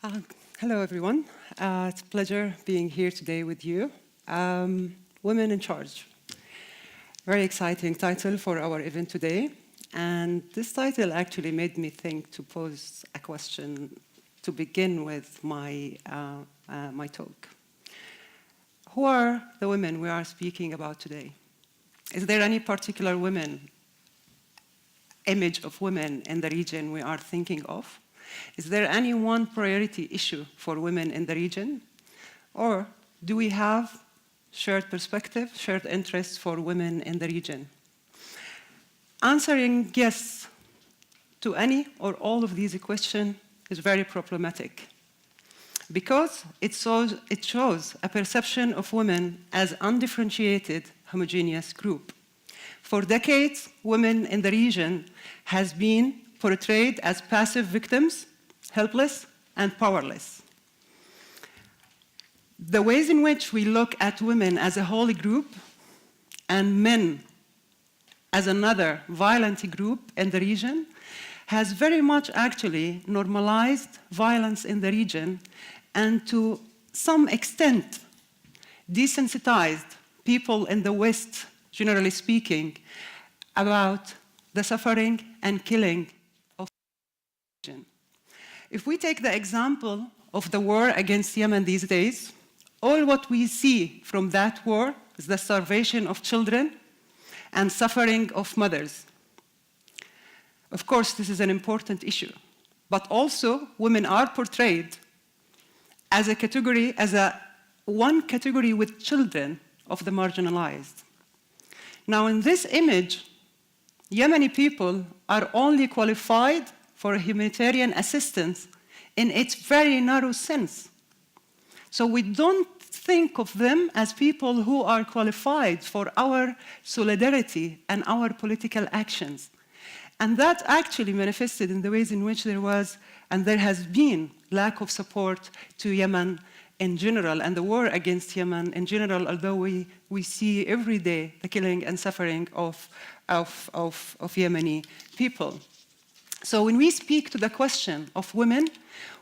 Uh, Hello, everyone. It's a pleasure being here today with you. Women in Charge. Very exciting title for our event today. And this title actually made me think to pose a question to begin with my talk. Who are the women we are speaking about today? Is there any particular image of women in the region we are thinking of? Is there any one priority issue for women in the region? Or do we have shared perspective, shared interests for women in the region? Answering yes to any or all of these questions is very problematic because it shows a perception of women as undifferentiated, homogeneous group. For decades, women in the region has been portrayed as passive victims, helpless and powerless. The ways in which we look at women as a whole group and men as another violent group in the region has very much actually normalized violence in the region and to some extent desensitized people in the West, generally speaking, about the suffering and killing of the region. If we take the example of the war against Yemen these days, all what we see from that war is the starvation of children and suffering of mothers. Of course, this is an important issue, but also women are portrayed as a category, one category with children of the marginalized. Now, in this image, Yemeni people are only qualified for humanitarian assistance in its very narrow sense. So we don't think of them as people who are qualified for our solidarity and our political actions. And that actually manifested in the ways in which there was and there has been lack of support to Yemen in general and the war against Yemen in general, although we see every day the killing and suffering of Yemeni people. So when we speak to the question of women,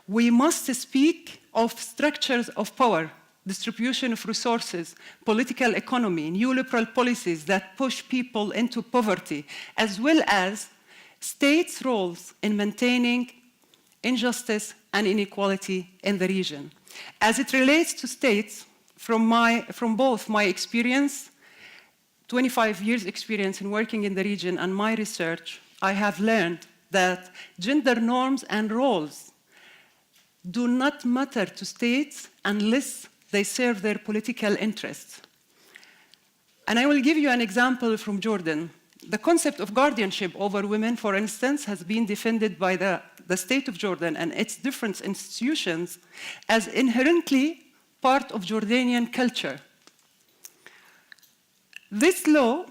we must speak of structures of power, distribution of resources, political economy, neoliberal policies that push people into poverty, as well as states' roles in maintaining injustice and inequality in the region. As it relates to states, from both my experience, 25 years experience in working in the region and my research, I have learned that gender norms and roles do not matter to states unless they serve their political interests. And I will give you an example from Jordan. The concept of guardianship over women, for instance, has been defended by the state of Jordan and its different institutions as inherently part of Jordanian culture. This law,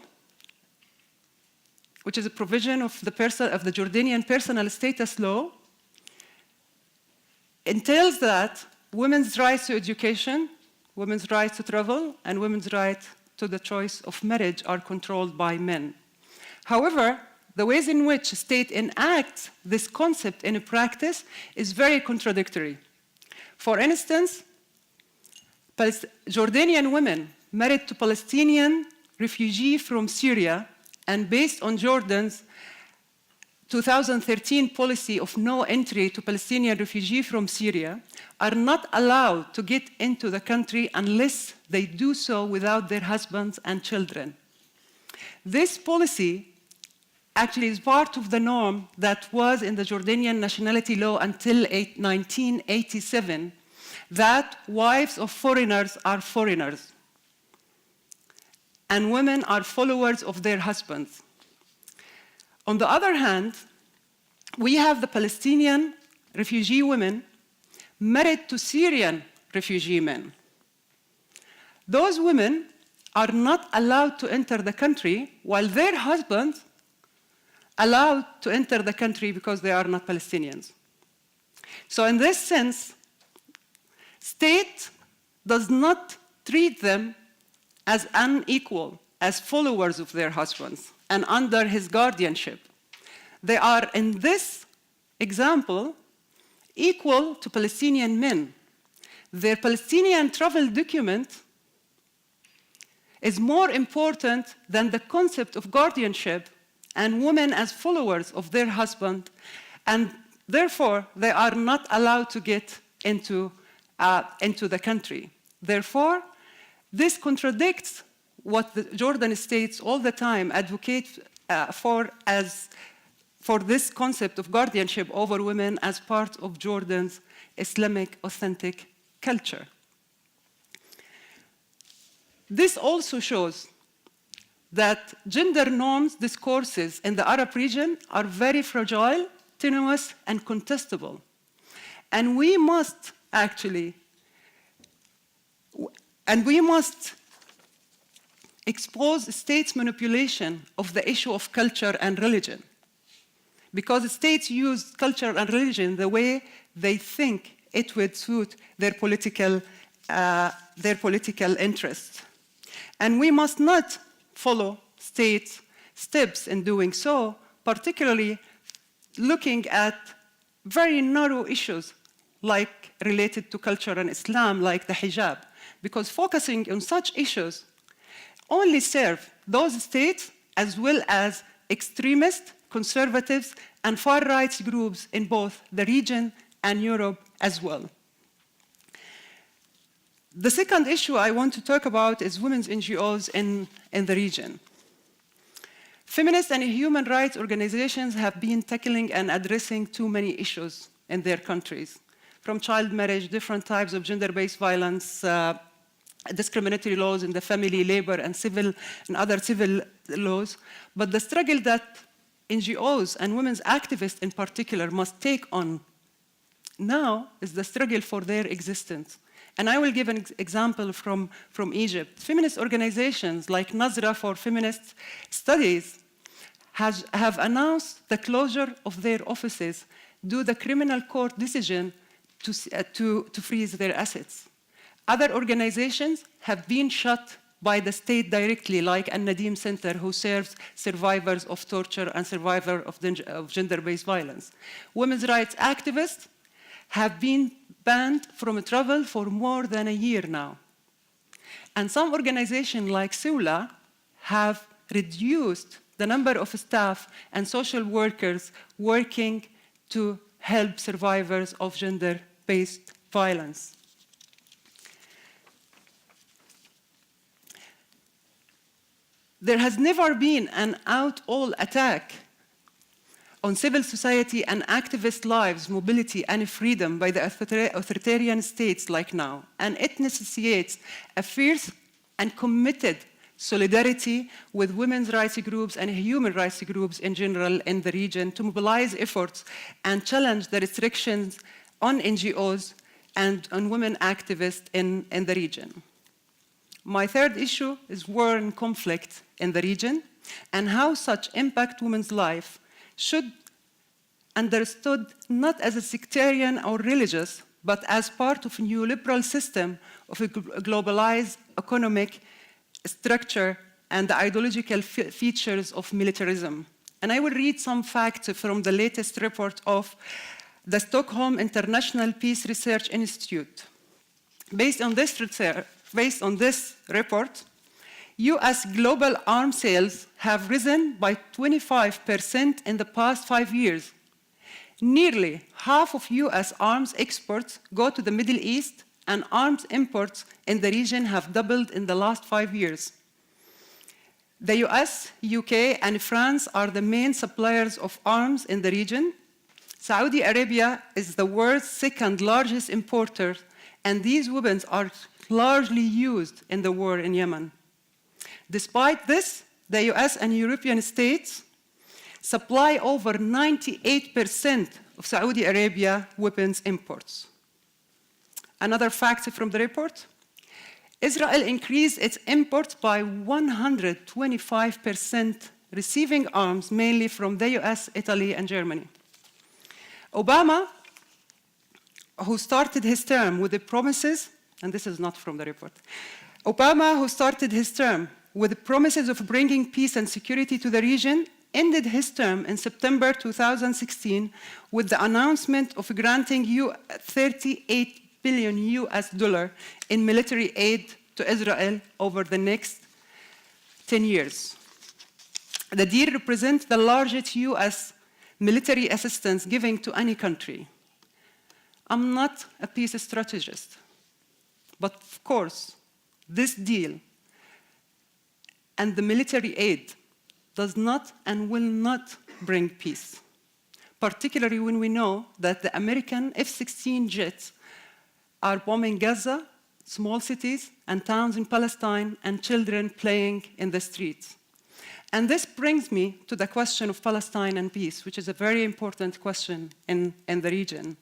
which is a provision of the Jordanian personal status law, entails that women's rights to education, women's rights to travel, and women's right to the choice of marriage are controlled by men. However, the ways in which a state enacts this concept in practice is very contradictory. For instance, Jordanian women married to Palestinian refugees from Syria and based on Jordan's 2013 policy of no entry to Palestinian refugees from Syria are not allowed to get into the country unless they do so without their husbands and children. This policy actually is part of the norm that was in the Jordanian nationality law until 1987, that wives of foreigners are foreigners and women are followers of their husbands. On the other hand, we have the Palestinian refugee women married to Syrian refugee men. Those women are not allowed to enter the country while their husbands allowed to enter the country because they are not Palestinians. So in this sense, state does not treat them as unequal, as followers of their husbands and under his guardianship. They are, in this example, equal to Palestinian men. Their Palestinian travel document is more important than the concept of guardianship and women as followers of their husband, and therefore they are not allowed to get into the country. Therefore, this contradicts what the Jordan states all the time advocate for this concept of guardianship over women as part of Jordan's Islamic authentic culture. This also shows that gender norms discourses in the Arab region are very fragile, tenuous, and contestable. And we must expose states' manipulation of the issue of culture and religion. Because states use culture and religion the way they think it would suit their political interests. And we must not follow states' steps in doing so, particularly looking at very narrow issues like related to culture and Islam, like the hijab, because focusing on such issues only serve those states as well as extremist, conservatives, and far-right groups in both the region and Europe as well. The second issue I want to talk about is women's NGOs in the region. Feminist and human rights organizations have been tackling and addressing too many issues in their countries, from child marriage, different types of gender-based violence, discriminatory laws in the family, labor, and other civil laws. But the struggle that NGOs and women's activists in particular must take on now is the struggle for their existence. And I will give an example from Egypt. Feminist organizations like Nazra for Feminist Studies have announced the closure of their offices due to the criminal court decision to freeze their assets. Other organizations have been shut by the state directly, like An-Nadim Center, who serves survivors of torture and survivors of gender-based violence. Women's rights activists have been banned from travel for more than a year now. And some organizations like SOAS have reduced the number of staff and social workers working to help survivors of gender-based violence. There has never been an all-out attack on civil society and activist lives, mobility, and freedom by the authoritarian states like now. And it necessitates a fierce and committed solidarity with women's rights groups and human rights groups in general in the region to mobilize efforts and challenge the restrictions on NGOs and on women activists in the region. My third issue is war and conflict in the region and how such impact women's life should understood not as a sectarian or religious, but as part of a new liberal system of a globalized economic structure and the ideological features of militarism. And I will read some facts from the latest report of the Stockholm International Peace Research Institute. Based on this report, US global arms sales have risen by 25% in the past 5 years. Nearly half of US arms exports go to the Middle East, and arms imports in the region have doubled in the last 5 years. The US, UK, and France are the main suppliers of arms in the region. Saudi Arabia is the world's second largest importer, and these weapons are largely used in the war in Yemen. Despite this, the US and European states supply over 98% of Saudi Arabia weapons imports. Another fact from the report, Israel increased its imports by 125%, receiving arms mainly from the US, Italy, and Germany. Obama, who started his term with the promises, and this is not from the report, Obama, who started his term with the promises of bringing peace and security to the region, ended his term in September 2016 with the announcement of granting $38 billion in military aid to Israel over the next 10 years. The deal represents the largest US military assistance given to any country. I'm not a peace strategist, but of course, this deal and the military aid does not and will not bring peace, particularly when we know that the American F-16 jets are bombing Gaza, small cities and towns in Palestine, and children playing in the streets. And this brings me to the question of Palestine and peace, which is a very important question in the region.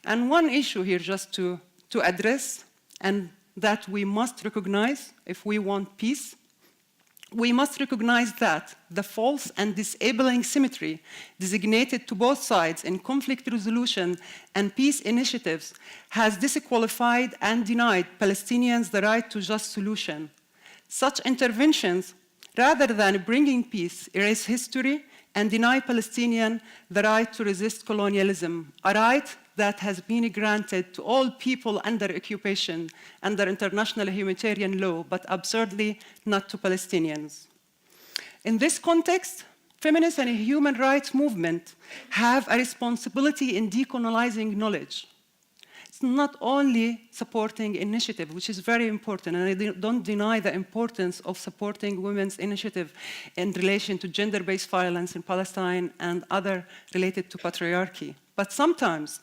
And one issue here just to address, and that we must recognize if we want peace, we must recognize that the false and disabling symmetry designated to both sides in conflict resolution and peace initiatives has disqualified and denied Palestinians the right to just solution. Such interventions, rather than bringing peace, erase history and deny Palestinians the right to resist colonialism, a right that has been granted to all people under occupation under international humanitarian law, but absurdly not to Palestinians. In this context, feminist and human rights movement have a responsibility in decolonizing knowledge. It's not only supporting initiative, which is very important, and I don't deny the importance of supporting women's initiative in relation to gender-based violence in Palestine and other related to patriarchy. But sometimes,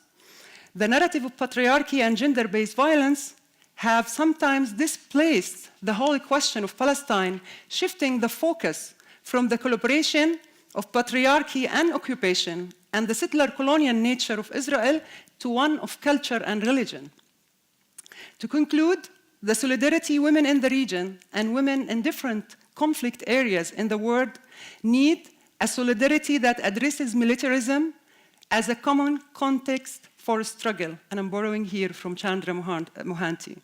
the narrative of patriarchy and gender-based violence have sometimes displaced the whole question of Palestine, shifting the focus from the collaboration of patriarchy and occupation and the settler colonial nature of Israel to one of culture and religion. To conclude, the solidarity women in the region and women in different conflict areas in the world need a solidarity that addresses militarism as a common context for struggle, and I'm borrowing here from Chandra Mohanty.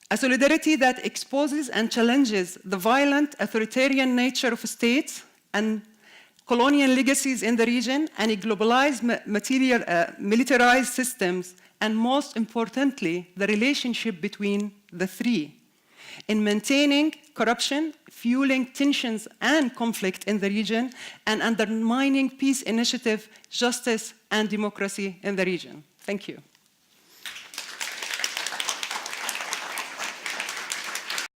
A solidarity that exposes and challenges the violent authoritarian nature of states and colonial legacies in the region, and globalized militarized systems, and most importantly, the relationship between the three, in maintaining corruption, fueling tensions and conflict in the region, and undermining peace initiative, justice, and democracy in the region. Thank you.